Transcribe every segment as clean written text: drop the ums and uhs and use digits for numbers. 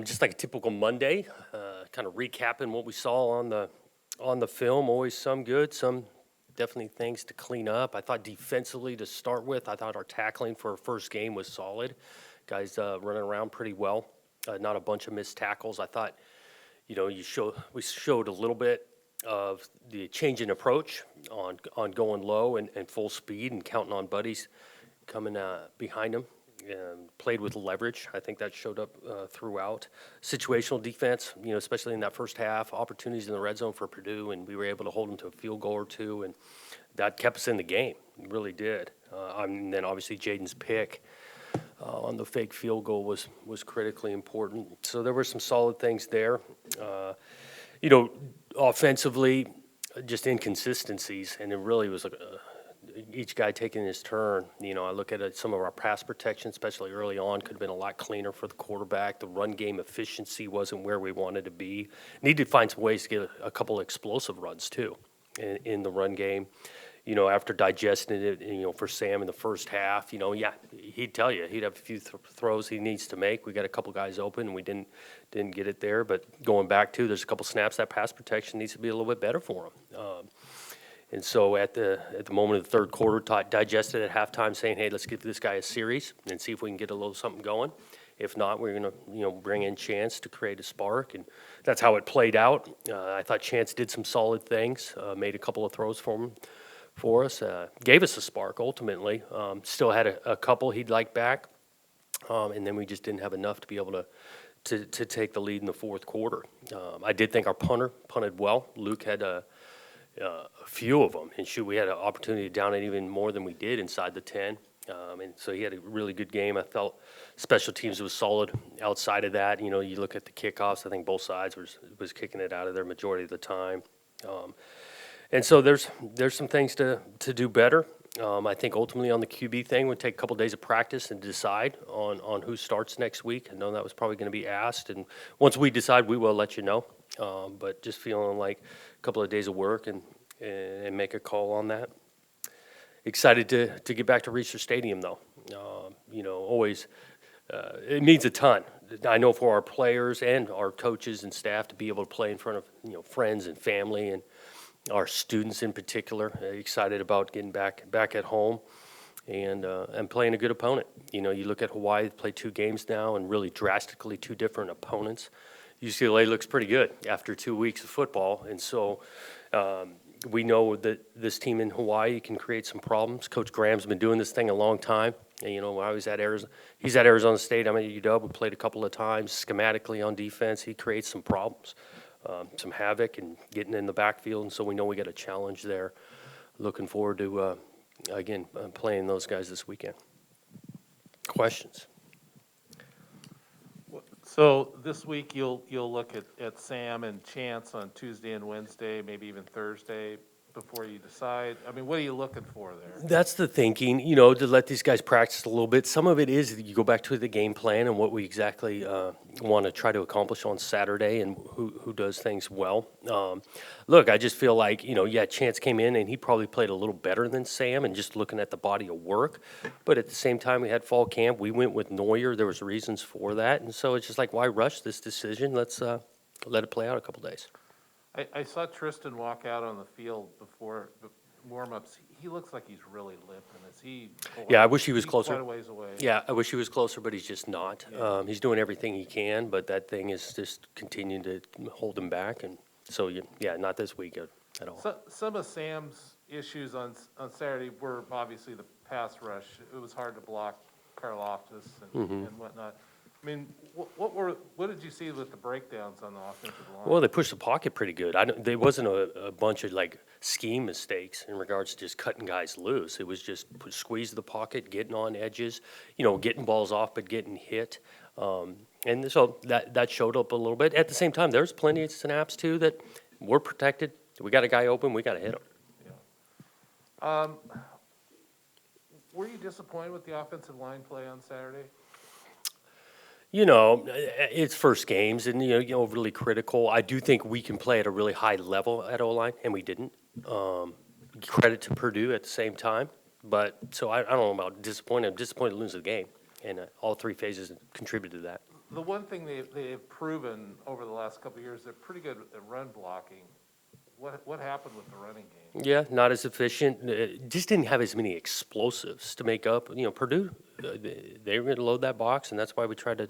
Just like a typical Monday, kind of recapping what we saw on the film. Always some good, some definitely things to clean up. I thought defensively to start with, I thought our tackling for our first game was solid. Guys running around pretty well. Not a bunch of missed tackles. I thought, we showed a little bit of the change in approach on going low and full speed and counting on buddies coming behind him and played with leverage. I think that showed up throughout. Situational defense, especially in that first half, opportunities in the red zone for Purdue, and we were able to hold them to a field goal or two, and that kept us in the game. It really did. And then obviously Jaden's pick on the fake field goal was critically important. So there were some solid things there. Offensively, just inconsistencies, and it really was like each guy taking his turn. I look at some of our pass protection, especially early on, could have been a lot cleaner for the quarterback. The run game efficiency wasn't where we wanted to be. Needed to find some ways to get a couple of explosive runs too in the run game. After digesting it, for Sam in the first half, he'd tell you he'd have a few throws he needs to make. We got a couple guys open, and we didn't get it there. But going back to, there's a couple snaps that pass protection needs to be a little bit better for him. And so at the moment of the third quarter, digested at halftime, saying, "Hey, let's give this guy a series and see if we can get a little something going. If not, we're going to bring in Chance to create a spark." And that's how it played out. I thought Chance did some solid things, made a couple of throws for us, gave us a spark ultimately. Still had a couple he'd like back, and then we just didn't have enough to be able to take the lead in the fourth quarter. I did think our punter punted well. Luke had a few of them, and we had an opportunity to down it even more than we did inside the 10, and so he had a really good game. I felt special teams was solid outside of that. You look at the kickoffs, I think both sides was kicking it out of there majority of the time, and so there's some things to do better. I think ultimately on the QB thing, we'll take a couple days of practice and decide on who starts next week. I know that was probably going to be asked, and once we decide, we will let you know. But just feeling like a couple of days of work and make a call on that. Excited to get back to Reser Stadium, though. Always it means a ton. I know for our players and our coaches and staff to be able to play in front of friends and family and our students in particular. Excited about getting back at home and playing a good opponent. You look at Hawaii, play 2 games now and really drastically 2 different opponents. UCLA looks pretty good after 2 weeks of football, and so we know that this team in Hawaii can create some problems. Coach Graham's been doing this thing a long time. And, when I was at Arizona, he's at Arizona State. I'm at UW. We played a couple of times. Schematically on defense, he creates some problems, some havoc, and getting in the backfield. And so we know we got a challenge there. Looking forward to again playing those guys this weekend. Questions? So this week you'll look at Sam and Chance on Tuesday and Wednesday, maybe even Thursday, before you decide. I mean, what are you looking for there? That's the thinking, to let these guys practice a little bit. Some of it is you go back to the game plan and what we exactly want to try to accomplish on Saturday and who does things well. Look, I just feel like, Chance came in and he probably played a little better than Sam and just looking at the body of work. But at the same time, we had fall camp. We went with Neuer. There was reasons for that. And so it's just like, why rush this decision? Let's let it play out a couple days. I saw Tristan walk out on the field before warm-ups. He looks like he's really limping. Is he? Yeah, I wish he was closer. Quite a ways away. Yeah, I wish he was closer, but he's just not. Yeah. He's doing everything he can, but that thing is just continuing to hold him back. And so, not this week at all. So, some of Sam's issues on Saturday were obviously the pass rush. It was hard to block Karlaftis and whatnot. I mean, what did you see with the breakdowns on the offensive line? Well, they pushed the pocket pretty good. There wasn't a bunch of scheme mistakes in regards to just cutting guys loose. It was just squeeze the pocket, getting on edges, getting balls off but getting hit. And so that showed up a little bit. At the same time, there's plenty of snaps too that we're protected. We got a guy open, we got to hit him. Yeah. Were you disappointed with the offensive line play on Saturday? It's first games, and overly critical. I do think we can play at a really high level at O-line, and we didn't. Credit to Purdue at the same time, but so I don't know about disappointed. I'm disappointed to lose the game, and all 3 phases contributed to that. the one thing they've proven over the last couple of years, they're pretty good at run blocking. What happened with the running game? Yeah, not as efficient. Just didn't have as many explosives to make up. Purdue, they were going to load that box, and that's why we tried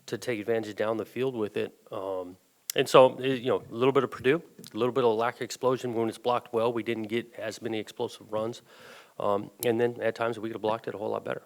to take advantage down the field with it. And so, a little bit of Purdue, a little bit of lack of explosion. When it's blocked well, we didn't get as many explosive runs. And then at times we could have blocked it a whole lot better.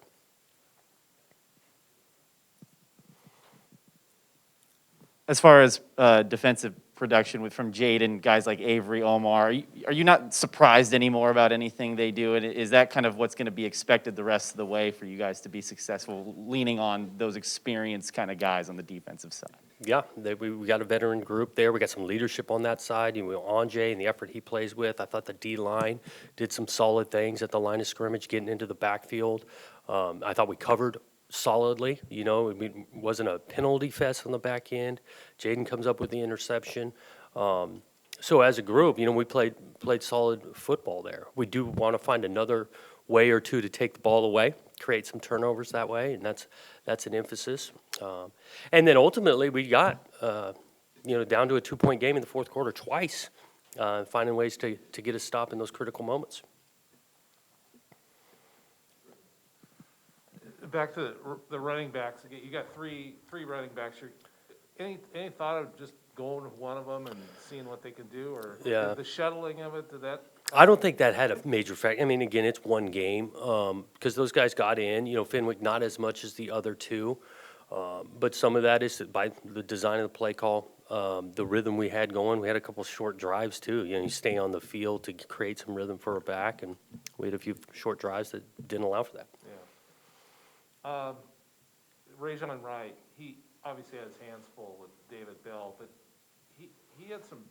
As far as defensive production from Jaden, guys like Avery, Omar, are you not surprised anymore about anything they do? And is that kind of what's going to be expected the rest of the way for you guys to be successful, leaning on those experienced kind of guys on the defensive side? Yeah, we got a veteran group there. We got some leadership on that side. Anjay and the effort he plays with. I thought the D-line did some solid things at the line of scrimmage, getting into the backfield. I thought we covered solidly. It wasn't a penalty fest on the back end. Jaden comes up with the interception. So as a group, we played solid football there. We do want to find another way or two to take the ball away, create some turnovers that way, and that's an emphasis. And then ultimately we got down to a 2-point game in the fourth quarter twice, finding ways to get a stop in those critical moments. Back to the running backs, again, you got three running backs. Any thought of just going with one of them and seeing what they can do, or Yeah. the shuttling of it, did that? I don't think that had a major effect. I mean, again, it's one game because those guys got in. Fenwick not as much as the other two, but some of that is by the design of the play call, the rhythm we had going. We had a couple short drives too. You stay on the field to create some rhythm for a back, and we had a few short drives that didn't allow for that. Yeah. Rajon Wright, he obviously had his hands full with David Bell, but he had some.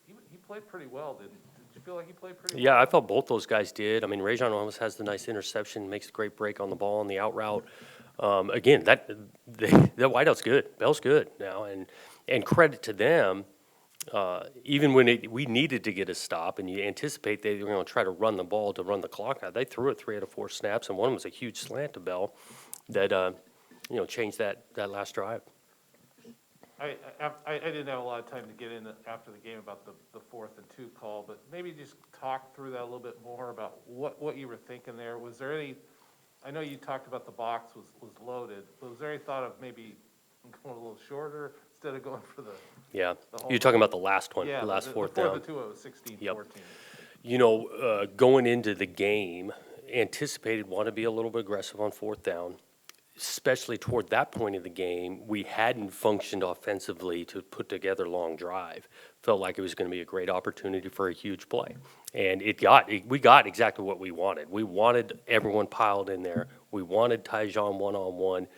He played pretty well, did you feel like he played pretty well? Yeah, I felt both those guys did. I mean, Rajon almost has the nice interception, makes a great break on the ball on the out route. Again, that wideout's good. Bell's good now, and credit to them. Even when we needed to get a stop, and you anticipate they were going to try to run the ball to run the clock out, they threw it 3 out of 4 snaps, and one was a huge slant to Bell that changed that last drive. I didn't have a lot of time to get in after the game about the 4th and 2 call, but maybe just talk through that a little bit more about what you were thinking there. Was there any? I know you talked about the box was loaded, but was there any thought of maybe going a little shorter instead of going for the? Yeah, the you're talking about the last one, yeah, the last fourth the down. 4th and 2, it was 16-14. Going into the game, anticipated want to be a little bit aggressive on 4th down. Especially toward that point of the game, we hadn't functioned offensively to put together a long drive. Felt like it was going to be a great opportunity for a huge play. And we got exactly what we wanted. We wanted everyone piled in there. We wanted Tyjon one-on-one.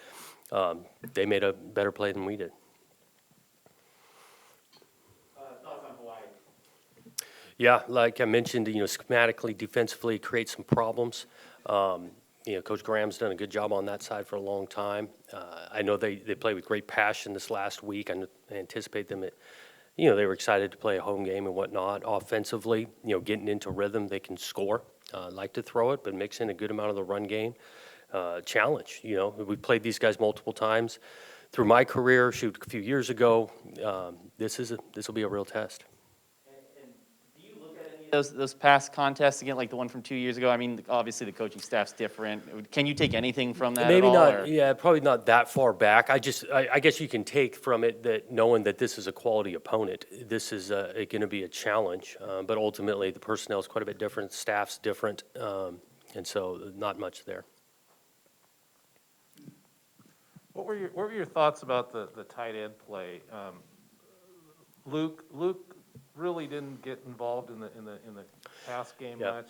They made a better play than we did. Thoughts on Hawaii? Yeah, like I mentioned, schematically, defensively, create some problems. Coach Graham's done a good job on that side for a long time. I know they played with great passion this last week. I anticipate them they were excited to play a home game and whatnot. Offensively, getting into rhythm, they can score. Like to throw it, but mix in a good amount of the run game. Challenge, we played these guys multiple times through my career. A few years ago, this will be a real test. Those past contests again, like the one from 2 years ago. I mean, obviously the coaching staff's different. Can you take anything from that? Maybe at all, not. or? Yeah, probably not that far back. I guess you can take from it that knowing that this is a quality opponent, this is going to be a challenge. But ultimately, the personnel is quite a bit different. Staff's different, and so not much there. What were your thoughts about the tight end play? Luke really didn't get involved in the pass game much.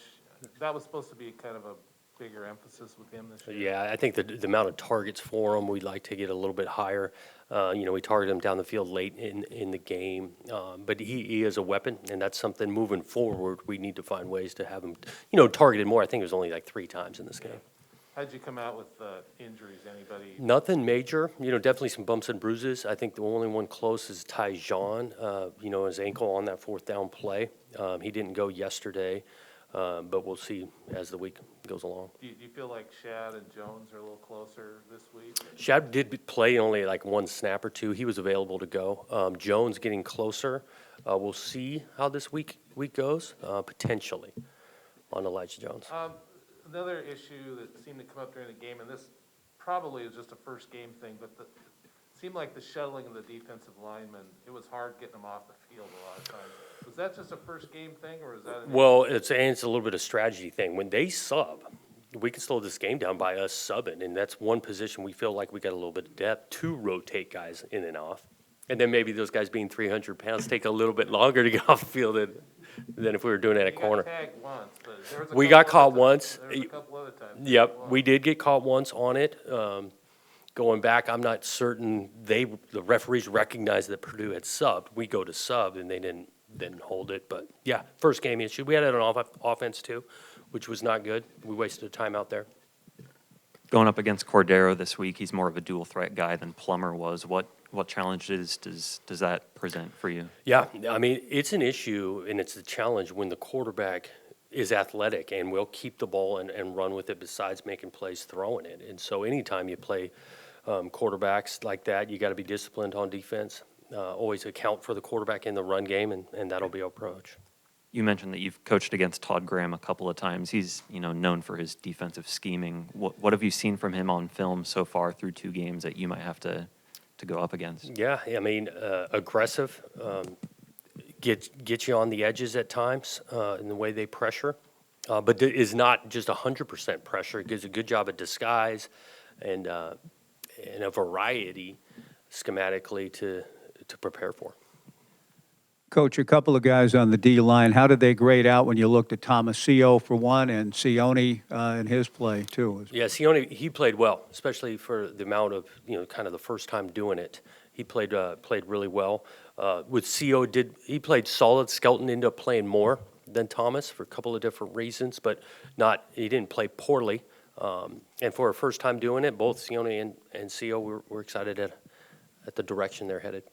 That was supposed to be kind of a bigger emphasis with him this year. Yeah, I think the amount of targets for him, we'd like to get a little bit higher. We targeted him down the field late in the game, but he is a weapon, and that's something moving forward. We need to find ways to have him, targeted more. I think it was only like 3 times in this game. How'd you come out with injuries? Anybody? Nothing major, definitely some bumps and bruises. I think the only one close is Tyjon, his ankle on that 4th down play. He didn't go yesterday, but we'll see as the week, goes along. Do you feel like Shad and Jones are a little closer this week? Shad did play only like one snap or two. He was available to go. Jones getting closer. We'll see how this week goes, potentially, on Elijah Jones. Another issue that seemed to come up during the game, and this probably is just a first game thing, but it seemed like the shuttling of the defensive linemen, it was hard getting them off the field a lot of times. Was that just a first game thing, or is that? Well, it's a little bit of strategy thing. When they sub, we can slow this game down by us subbing, and that's one position we feel like we got a little bit of depth to rotate guys in and off. And then maybe those guys being 300 pounds take a little bit longer to get off the field than if we were doing it at You corner. got tagged once, but there was a We couple got caught other once. times. There was a couple other times. Yep, we did get caught once on it. Going back, I'm not certain the referees recognized that Purdue had subbed. We go to sub, and they didn't hold it. But, yeah, first game issue. We had it on offense, too, which was not good. We wasted a timeout there. Going up against Cordero this week, he's more of a dual threat guy than Plummer was. What challenges does that present for you? Yeah, I mean, it's an issue, and it's a challenge when the quarterback is athletic and will keep the ball and run with it besides making plays throwing it. And so anytime you play quarterbacks like that, you got to be disciplined on defense. Always account for the quarterback in the run game, and that'll be our approach. You mentioned that you've coached against Todd Graham a couple of times. He's known for his defensive scheming. What have you seen from him on film so far through 2 games that you might have to go up against? Yeah, I mean, aggressive, get you on the edges at times in the way they pressure, but is not just 100% pressure. It gives a good job at disguise and a variety schematically to prepare for. Coach, a couple of guys on the D-line, how did they grade out when you looked at Tomasio for one and Sione in his play, too? Yeah, Sione, he played well, especially for the amount of, kind of the first time doing it. He played really well. With CO, he played solid. Skelton ended up playing more than Thomas for a couple of different reasons, but he didn't play poorly. And for a first time doing it, both Sione and CO, we're excited at the direction they're headed.